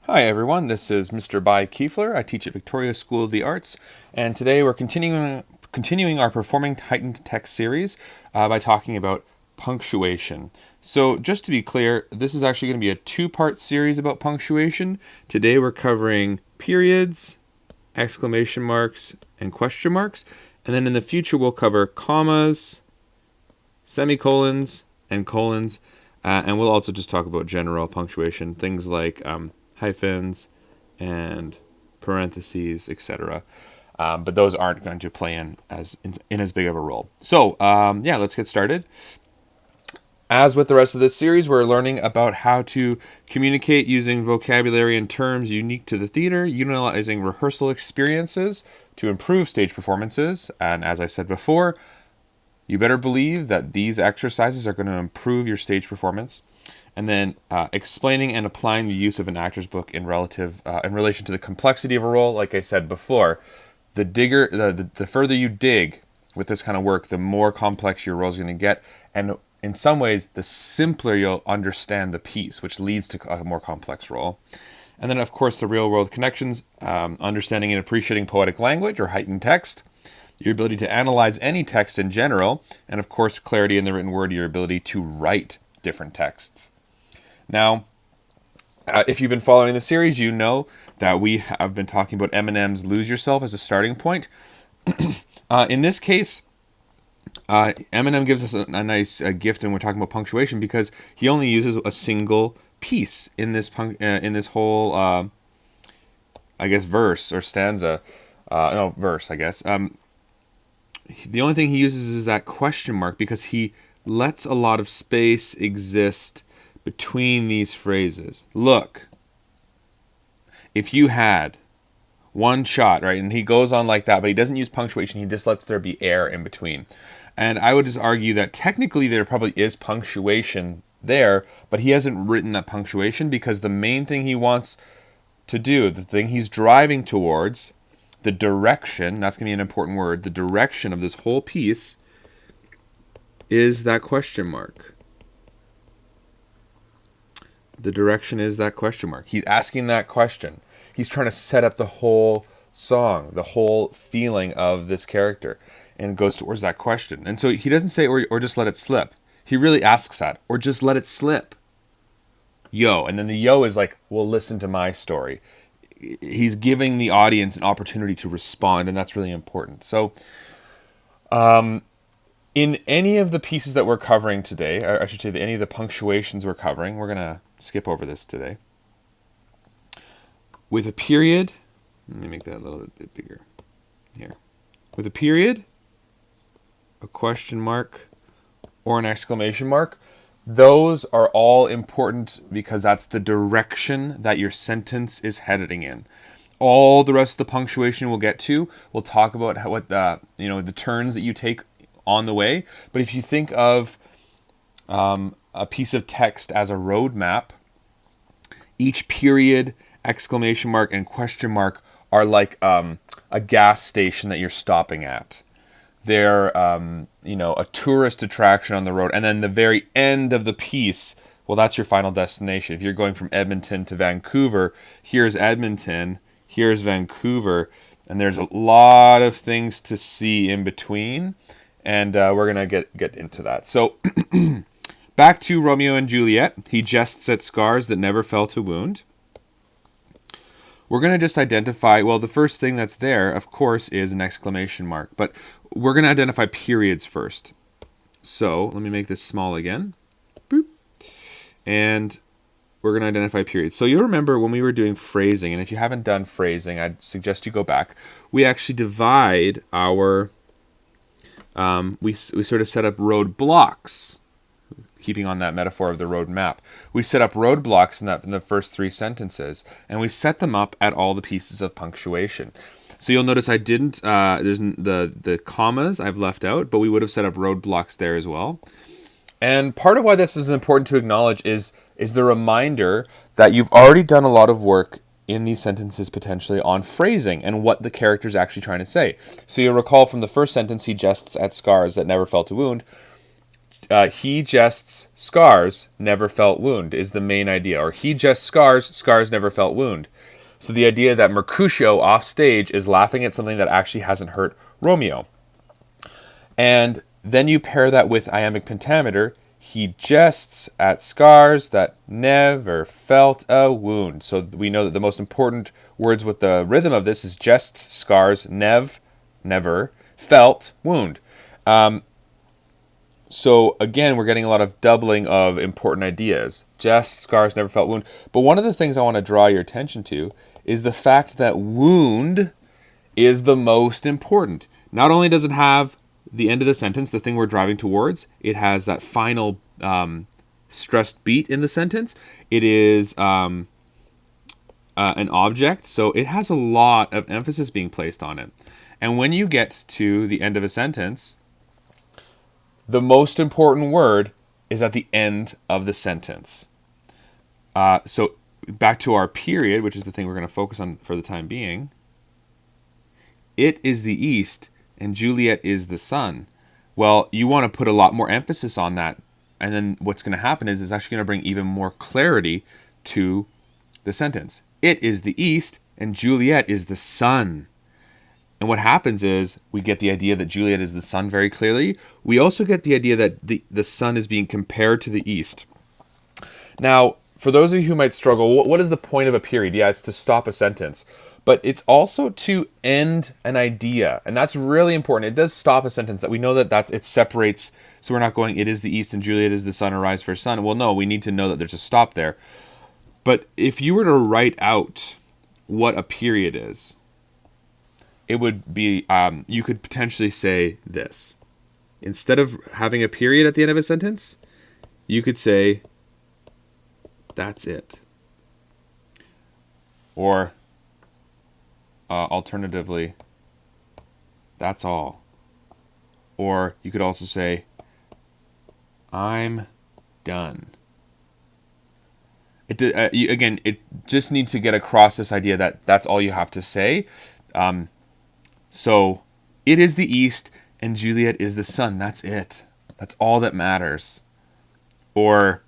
Hi everyone, this is Mr. Bai Kiefler. I teach at Victoria School of the Arts, and today we're continuing our Performing Heightened text series by talking about punctuation. So just to be clear, this is actually going to be a two-part series about punctuation. Today we're covering periods, exclamation marks, and question marks, and then in the future we'll cover commas, semicolons, and colons, and we'll also just talk about general punctuation, things like hyphens and parentheses, etc. But those aren't going to play in as big of a role. So let's get started. As with the rest of this series, we're learning about how to communicate using vocabulary and terms unique to the theater, utilizing rehearsal experiences to improve stage performances. And as I've said before, you better believe that these exercises are going to improve your stage performance. And then explaining and applying the use of an actor's book in relation to the complexity of a role. Like I said before, the further you dig with this kind of work, the more complex your role is going to get. And in some ways, the simpler you'll understand the piece, which leads to a more complex role. And then, of course, the real-world connections, understanding and appreciating poetic language or heightened text, your ability to analyze any text in general, and of course, clarity in the written word, your ability to write different texts. Now, if you've been following the series, you know that we have been talking about Eminem's Lose Yourself as a starting point. In this case, Eminem gives us a nice gift, and we're talking about punctuation because he only uses a single piece in this whole, verse or stanza. Verse, I guess. The only thing he uses is that question mark because he lets a lot of space exist between these phrases. Look, if you had one shot, right, and he goes on like that, but he doesn't use punctuation, he just lets there be air in between. And I would just argue that technically there probably is punctuation there, but he hasn't written that punctuation because the main thing he wants to do, the thing he's driving towards, the direction, that's going to be an important word, the direction of this whole piece is that question mark. The direction is that question mark. He's asking that question. He's trying to set up the whole song, the whole feeling of this character, and goes towards that question. And so he doesn't say, or just let it slip. He really asks that, or just let it slip. Yo. And then the yo is like, well, listen to my story. He's giving the audience an opportunity to respond, and that's really important. So, in any of the pieces that we're covering today, or I should say any of the punctuations we're covering, we're going to skip over this today. With a period, let me make that a little bit bigger here. With a period, a question mark, or an exclamation mark, those are all important because that's the direction that your sentence is heading in. All the rest of the punctuation we'll get to. We'll talk about what the turns that you take on the way. But if you think of a piece of text as a roadmap, each period, exclamation mark, and question mark are like a gas station that you're stopping at. They're a tourist attraction on the road, and then the very end of the piece, well, that's your final destination. If you're going from Edmonton to Vancouver, here's Edmonton, here's Vancouver, and there's a lot of things to see in between, and we're gonna get into that. So back to Romeo and Juliet. He jests at scars that never felt a wound. We're going to just identify, well, the first thing that's there, of course, is an exclamation mark. But we're going to identify periods first. So let me make this small again. Boop. And we're going to identify periods. So you'll remember when we were doing phrasing, and if you haven't done phrasing, I'd suggest you go back. We actually divide our, we sort of set up roadblocks. Keeping on that metaphor of the road map, we set up roadblocks in the first three sentences, and we set them up at all the pieces of punctuation. So you'll notice I didn't. There's the commas I've left out, but we would have set up roadblocks there as well. And part of why this is important to acknowledge is the reminder that you've already done a lot of work in these sentences potentially on phrasing and what the character's actually trying to say. So you'll recall from the first sentence, he jests at scars that never felt a wound. he jests scars, never felt wound is the main idea. Or he jests scars, scars never felt wound. So the idea that Mercutio off stage is laughing at something that actually hasn't hurt Romeo. And then you pair that with iambic pentameter. He jests at scars that never felt a wound. So we know that the most important words with the rhythm of this is jests, scars, never, felt, wound. So again, we're getting a lot of doubling of important ideas. Jests, scars, never felt, wound. But one of the things I want to draw your attention to is the fact that wound is the most important. Not only does it have the end of the sentence, the thing we're driving towards, it has that final stressed beat in the sentence. It is an object, so it has a lot of emphasis being placed on it. And when you get to the end of a sentence, the most important word is at the end of the sentence. So back to our period, which is the thing we're going to focus on for the time being. It is the east, and Juliet is the sun. Well, you want to put a lot more emphasis on that. And then what's going to happen is it's actually going to bring even more clarity to the sentence. It is the east, and Juliet is the sun. And what happens is we get the idea that Juliet is the sun very clearly. We also get the idea that the sun is being compared to the east. Now, for those of you who might struggle, what is the point of a period? Yeah, it's to stop a sentence. But it's also to end an idea. And that's really important. It does stop a sentence that we know that it separates. So we're not going, it is the east and Juliet is the sun, arise for sun. Well, no, we need to know that there's a stop there. But if you were to write out what a period is, it would be, you could potentially say this. Instead of having a period at the end of a sentence, you could say, that's it. Or, alternatively, that's all. Or you could also say, I'm done. Again, it just needs to get across this idea that that's all you have to say. So, it is the east and Juliet is the sun. That's it. That's all that matters. Or,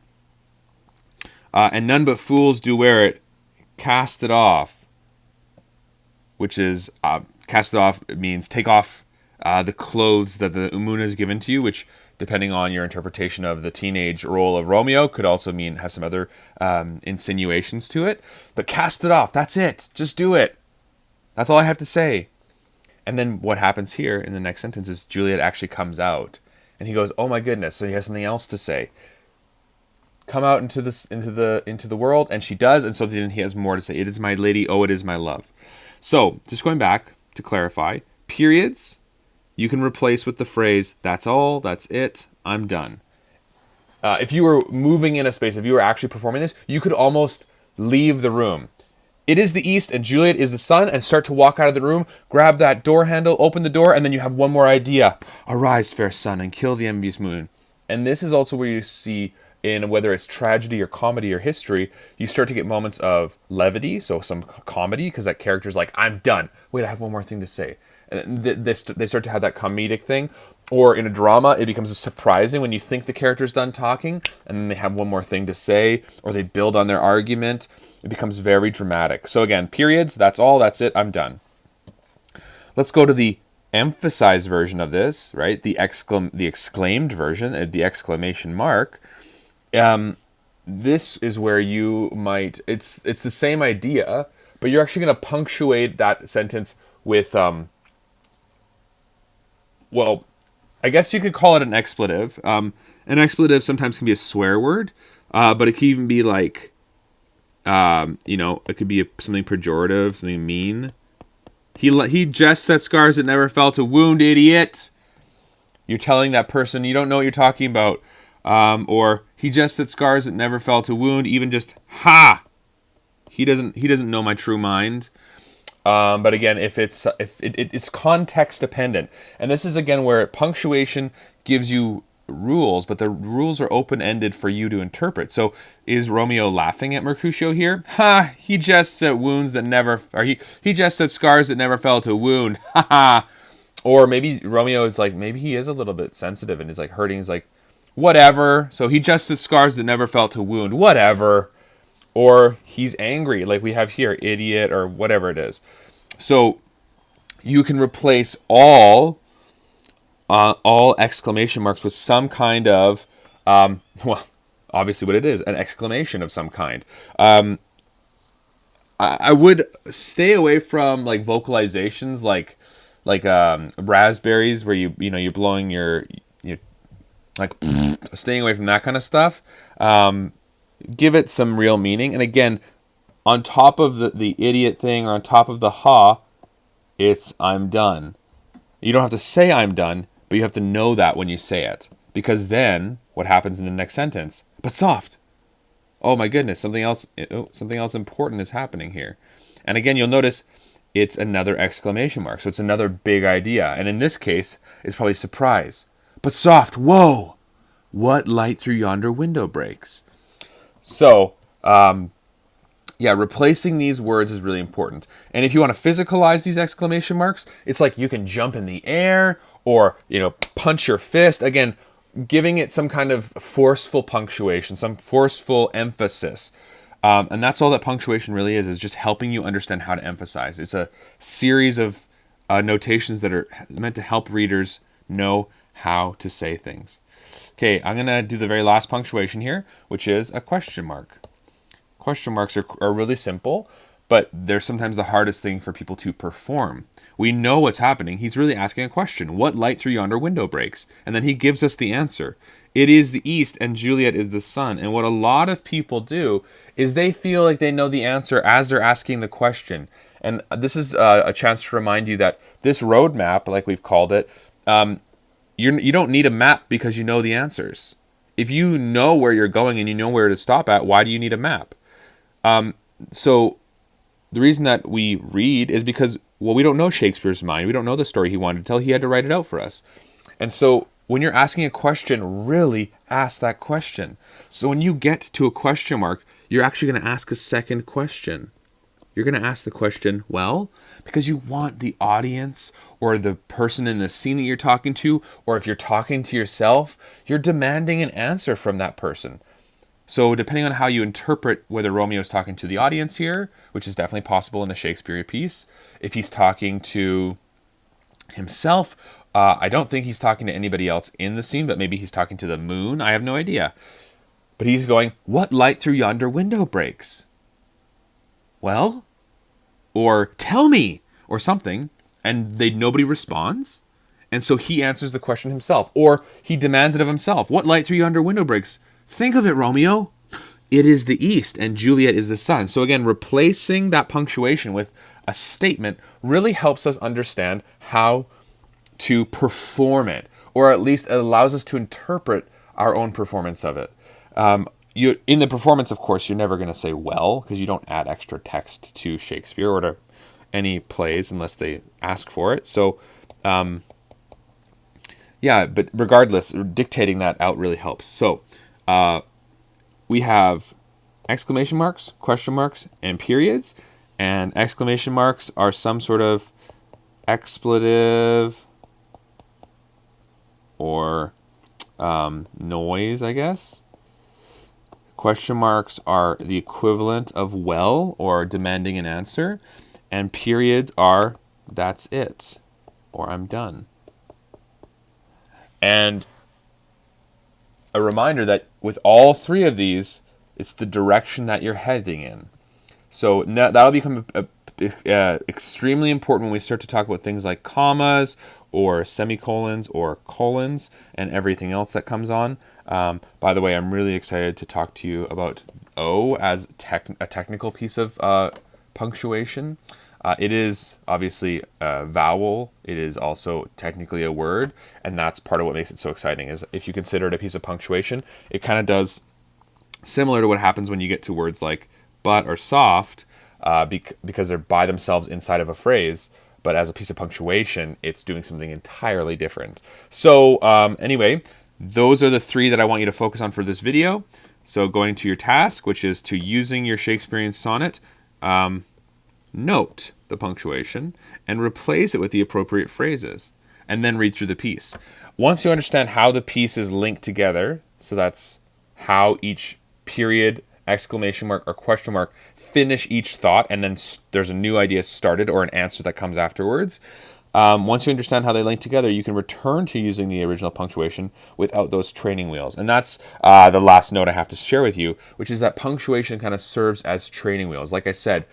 and none but fools do wear it. Cast it off. Which is, cast it off means take off the clothes that the Umuna has given to you, which, depending on your interpretation of the teenage role of Romeo, could also mean have some other insinuations to it. But cast it off. That's it. Just do it. That's all I have to say. And then what happens here in the next sentence is Juliet actually comes out. And he goes, oh my goodness, so he has something else to say. Come out into the world, and she does, and so then he has more to say. It is my lady, oh, it is my love. So, just going back to clarify, periods you can replace with the phrase, that's all, that's it, I'm done. If you were moving in a space, if you were actually performing this, you could almost leave the room. It is the east and Juliet is the sun, and start to walk out of the room, grab that door handle, open the door, and then you have one more idea. Arise, fair sun, and kill the envious moon. And this is also where you see, in whether it's tragedy or comedy or history, you start to get moments of levity, so some comedy, because that character's like, I'm done. Wait, I have one more thing to say. And they start to have that comedic thing. Or in a drama, it becomes surprising when you think the character's done talking, and then they have one more thing to say, or they build on their argument. It becomes very dramatic. So again, periods, that's all, that's it, I'm done. Let's go to the emphasized version of this, right? The exclaimed version, the exclamation mark. This is where you might, it's the same idea, but you're actually going to punctuate that sentence with, well, I guess you could call it an expletive. An expletive sometimes can be a swear word, but it can even be like, it could be something pejorative, something mean. He jests at scars that never felt a wound, idiot. You're telling that person you don't know what you're talking about. Or he jests at scars that never felt a wound, even just ha. He doesn't know my true mind. But again, if it's context dependent, and this is again where punctuation gives you rules, but the rules are open-ended for you to interpret. So is Romeo laughing at Mercutio here? Ha! He jests at wounds that never, or he jests at scars that never felt a wound. Ha ha! Or maybe Romeo is like, maybe he is a little bit sensitive and is like hurting. He's like, whatever. So he just the scars that never felt a wound, whatever. Or he's angry, like we have here, idiot, or whatever it is. So you can replace all exclamation marks with some kind of, well, obviously what it is, an exclamation of some kind. I would stay away from like vocalizations, like raspberries, where you're blowing your like staying away from that kind of stuff. Give it some real meaning, and again, on top of the idiot thing, or on top of the ha, it's I'm done. You don't have to say I'm done, but you have to know that when you say it, because then what happens in the next sentence? But soft. Oh my goodness, something else important is happening here. And again, you'll notice it's another exclamation mark. So it's another big idea. And in this case, it's probably surprise. But soft, whoa! What light through yonder window breaks? So, replacing these words is really important. And if you want to physicalize these exclamation marks, it's like you can jump in the air or, punch your fist. Again, giving it some kind of forceful punctuation, some forceful emphasis. And that's all that punctuation really is just helping you understand how to emphasize. It's a series of notations that are meant to help readers know how to say things. Okay, I'm going to do the very last punctuation here, which is a question mark. Question marks are really simple, but they're sometimes the hardest thing for people to perform. We know what's happening. He's really asking a question. What light through yonder window breaks? And then he gives us the answer. It is the east and Juliet is the sun. And what a lot of people do is they feel like they know the answer as they're asking the question. And this is a chance to remind you that this roadmap, like we've called it, you don't need a map because you know the answers. If you know where you're going and you know where to stop at, why do you need a map? So the reason that we read is because, well, we don't know Shakespeare's mind. We don't know the story he wanted to tell. He had to write it out for us. And so when you're asking a question, really ask that question. So when you get to a question mark, you're actually going to ask a second question. You're going to ask the question, well, because you want the audience or the person in the scene that you're talking to, or if you're talking to yourself, you're demanding an answer from that person. So depending on how you interpret whether Romeo is talking to the audience here, which is definitely possible in a Shakespeare piece, if he's talking to himself, I don't think he's talking to anybody else in the scene, but maybe he's talking to the moon. I have no idea. But he's going, what light through yonder window breaks? Well, or tell me, or something, and nobody responds. And so he answers the question himself, or he demands it of himself. What light through yonder window breaks? Think of it, Romeo. It is the east, and Juliet is the sun. So again, replacing that punctuation with a statement really helps us understand how to perform it, or at least it allows us to interpret our own performance of it. In the performance, of course, you're never going to say well, because you don't add extra text to Shakespeare or to any plays unless they ask for it. So, but regardless, dictating that out really helps. So, we have exclamation marks, question marks, and periods. And exclamation marks are some sort of expletive or noise, I guess. Question marks are the equivalent of well or demanding an answer. And periods are that's it or I'm done. And a reminder that with all three of these, it's the direction that you're heading in. So that'll become extremely important when we start to talk about things like commas or semicolons or colons and everything else that comes on. By the way, I'm really excited to talk to you about O as a technical piece of punctuation. It is obviously a vowel. It is also technically a word, and that's part of what makes it so exciting. Is if you consider it a piece of punctuation, it kind of does similar to what happens when you get to words like but or soft, because they're by themselves inside of a phrase. But as a piece of punctuation, it's doing something entirely different. So anyway, those are the three that I want you to focus on for this video. So going to your task, which is to using your Shakespearean sonnet, note the punctuation and replace it with the appropriate phrases. and then read through the piece. Once you understand how the pieces link together, so that's how each period, exclamation mark, or question mark finish each thought, and then there's a new idea started or an answer that comes afterwards. Once you understand how they link together, you can return to using the original punctuation without those training wheels. And that's the last note I have to share with you, which is that punctuation kind of serves as training wheels. Like I said,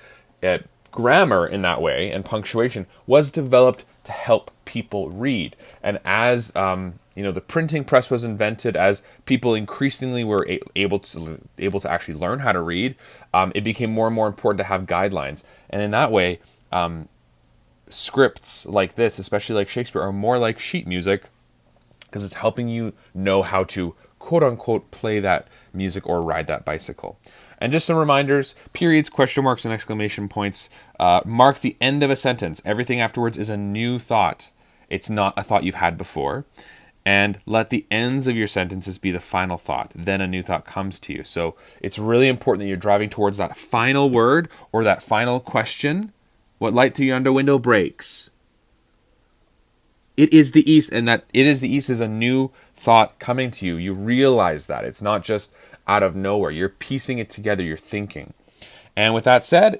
grammar in that way and punctuation was developed to help people read. And as the printing press was invented, as people increasingly were able to actually learn how to read, it became more and more important to have guidelines. And in that way, scripts like this, especially like Shakespeare, are more like sheet music because it's helping you know how to quote unquote play that music or ride that bicycle. And just some reminders: periods, question marks, and exclamation points mark the end of a sentence. Everything afterwards is a new thought. It's not a thought you've had before. And let the ends of your sentences be the final thought. Then a new thought comes to you. So it's really important that you're driving towards that final word or that final question. What light through yonder window breaks? It is the east, and that it is the east is a new thought coming to you. You realize that. It's not just out of nowhere. You're piecing it together. You're thinking. And with that said,